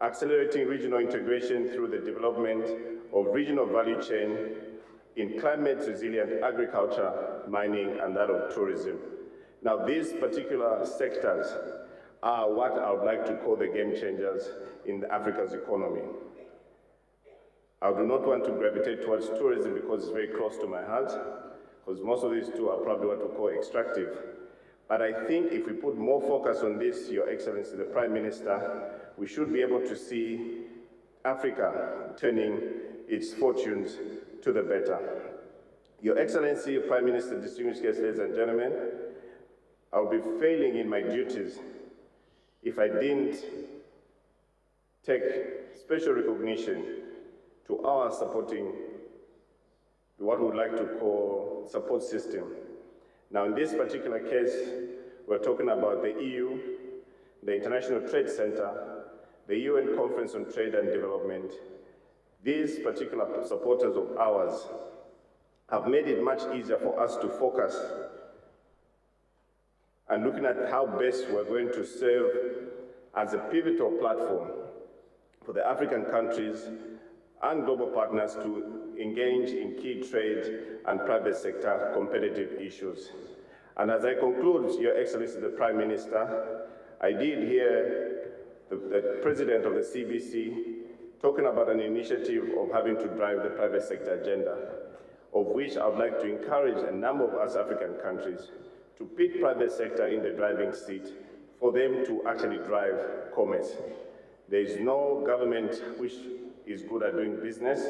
accelerating regional integration through the development of regional value chain in climate-resilient agriculture, mining, and that of tourism. Now, these particular sectors are what I would like to call the game changers in Africa's economy. I do not want to gravitate towards tourism because it's very close to my heart, because most of these two are probably what we call extractive. But I think if we put more focus on this, Your Excellency, the Prime Minister, we should be able to see Africa turning its fortunes to the better. Your Excellency, Prime Minister, distinguished guests, ladies and gentlemen, I'll be failing in my duties if I didn't take special recognition to our supporting what we would like to call support system. Now, in this particular case, we're talking about the EU, the International Trade Center, the UN Conference on Trade and Development. These particular supporters of ours have made it much easier for us to focus and looking at how best we're going to serve as a pivotal platform for the African countries and global partners to engage in key trade and private sector competitive issues. And as I conclude, Your Excellency, the Prime Minister, I did hear the President of the CBC talking about an initiative of having to drive the private sector agenda, of which I would like to encourage a number of us African countries to put private sector in the driving seat for them to actually drive commerce. There is no government which is good at doing business.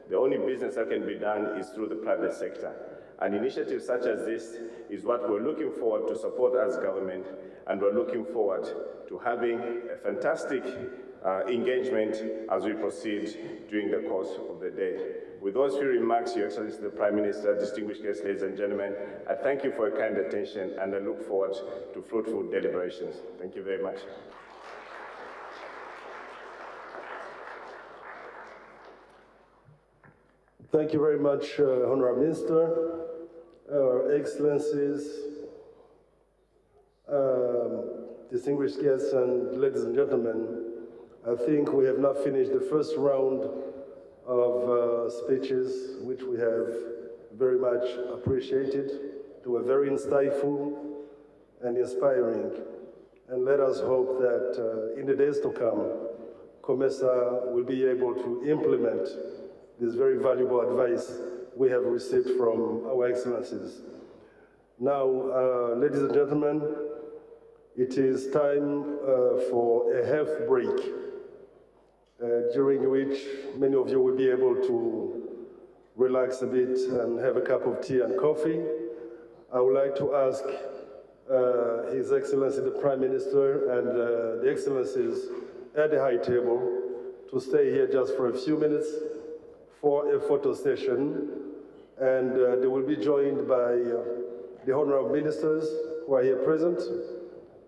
The only business that can be done is through the private sector. And initiatives such as this is what we're looking forward to support as government, and we're looking forward to having a fantastic engagement as we proceed during the course of the day. With those few remarks, Your Excellency, the Prime Minister, distinguished guests, ladies and gentlemen, I thank you for your kind attention, and I look forward to fruitful deliberations. Thank you very much. Thank you very much, Honorable Minister, Excellencies, distinguished guests, and ladies and gentlemen. I think we have now finished the first round of speeches, which we have very much appreciated. They were very insightful and inspiring. And let us hope that in the days to come, Comesa will be able to implement this very valuable advice we have received from our excellencies. Now, ladies and gentlemen, it is time for a health break, during which many of you will be able to relax a bit and have a cup of tea and coffee. I would like to ask His Excellency the Prime Minister and the Excellencies at the high table to stay here just for a few minutes for a photo session. And they will be joined by the honorable ministers who are here present,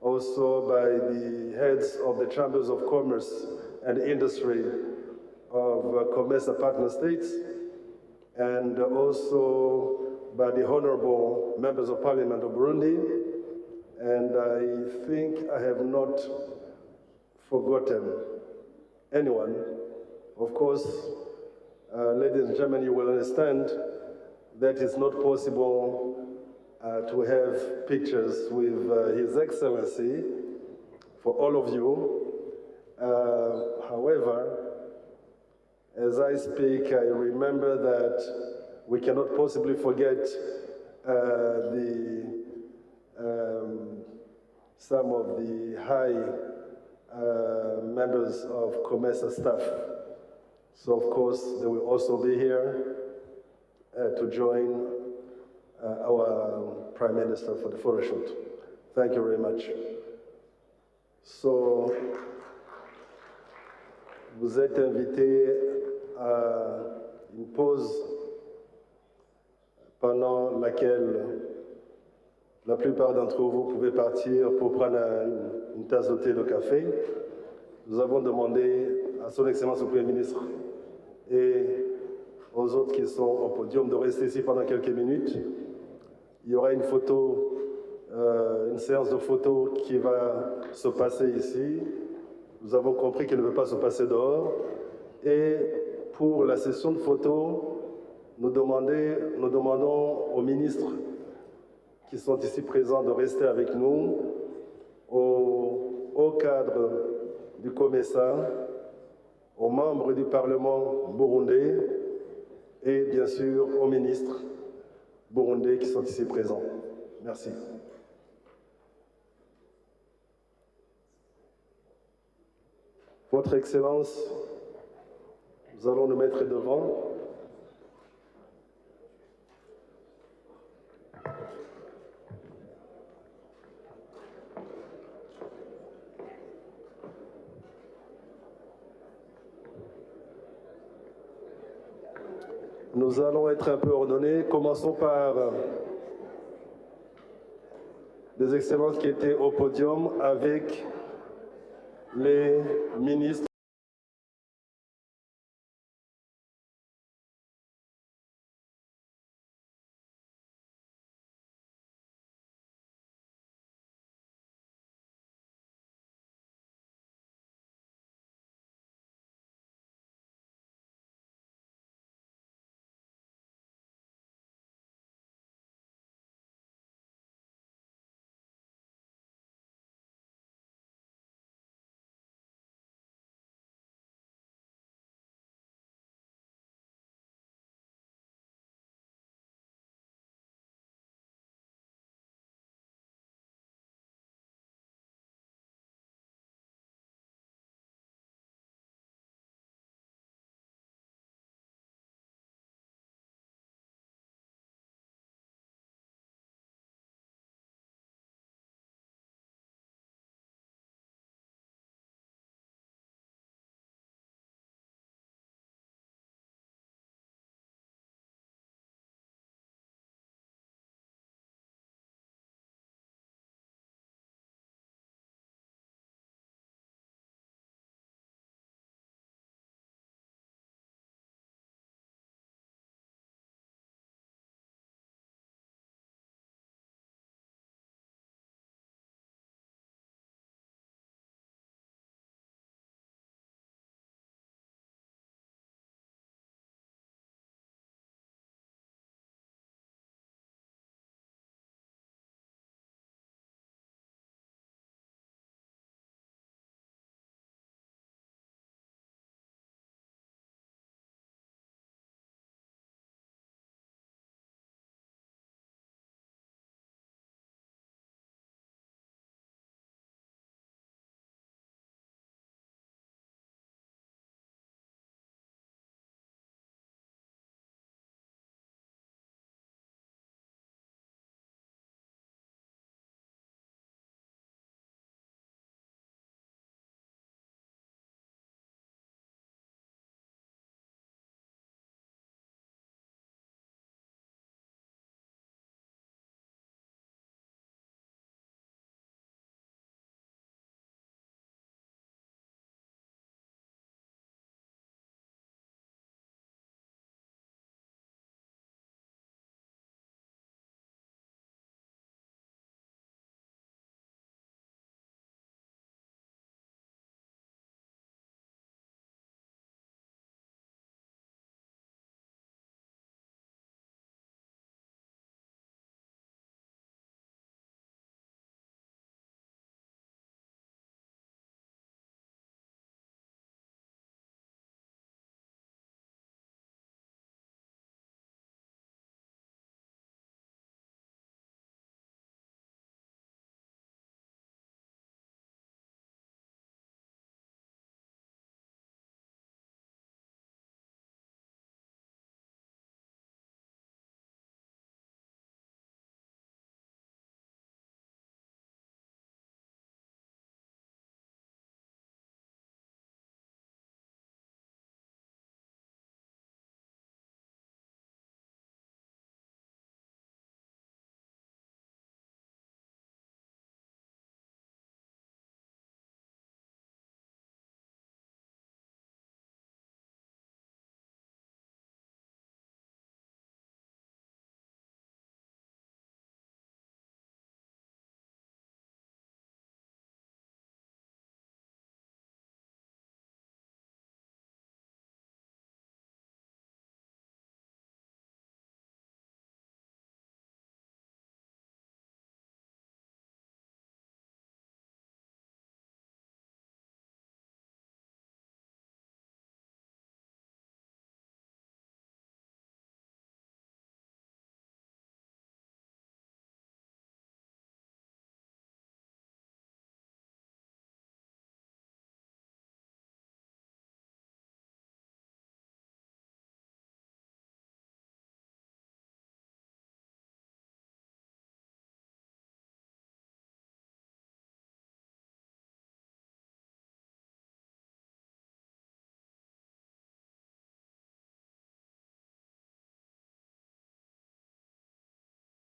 also by the heads of the chambers of commerce and industry of Comesa partner states, and also by the honorable members of parliament of Burundi. And I think I have not forgotten anyone. Of course, ladies and gentlemen, you will understand that it's not possible to have pictures with His Excellency for all of you. However, as I speak, I remember that we cannot possibly forget some of the high members of Comesa staff. So of course, they will also be here to join our Prime Minister for the photo shoot. Thank you very much. So, vous êtes invités à une pause pendant laquelle la plupart d'entre vous pouvez partir pour prendre une tasse de thé, de café. Nous avons demandé à son Excellence le Premier ministre et aux autres qui sont au podium de rester ici pendant quelques minutes. Il y aura une photo, une séance de photos qui va se passer ici. Nous avons compris qu'elle ne peut pas se passer dehors. Et pour la session de photos, nous demandons aux ministres qui sont ici présents de rester avec nous, au cadre du Comesa, aux membres du Parlement burundais et bien sûr aux ministres burundais qui sont ici présents. Merci. Votre Excellence, nous allons nous mettre devant. Nous allons être un peu ordonnés. Commençons par des excellences qui étaient au podium avec les ministres.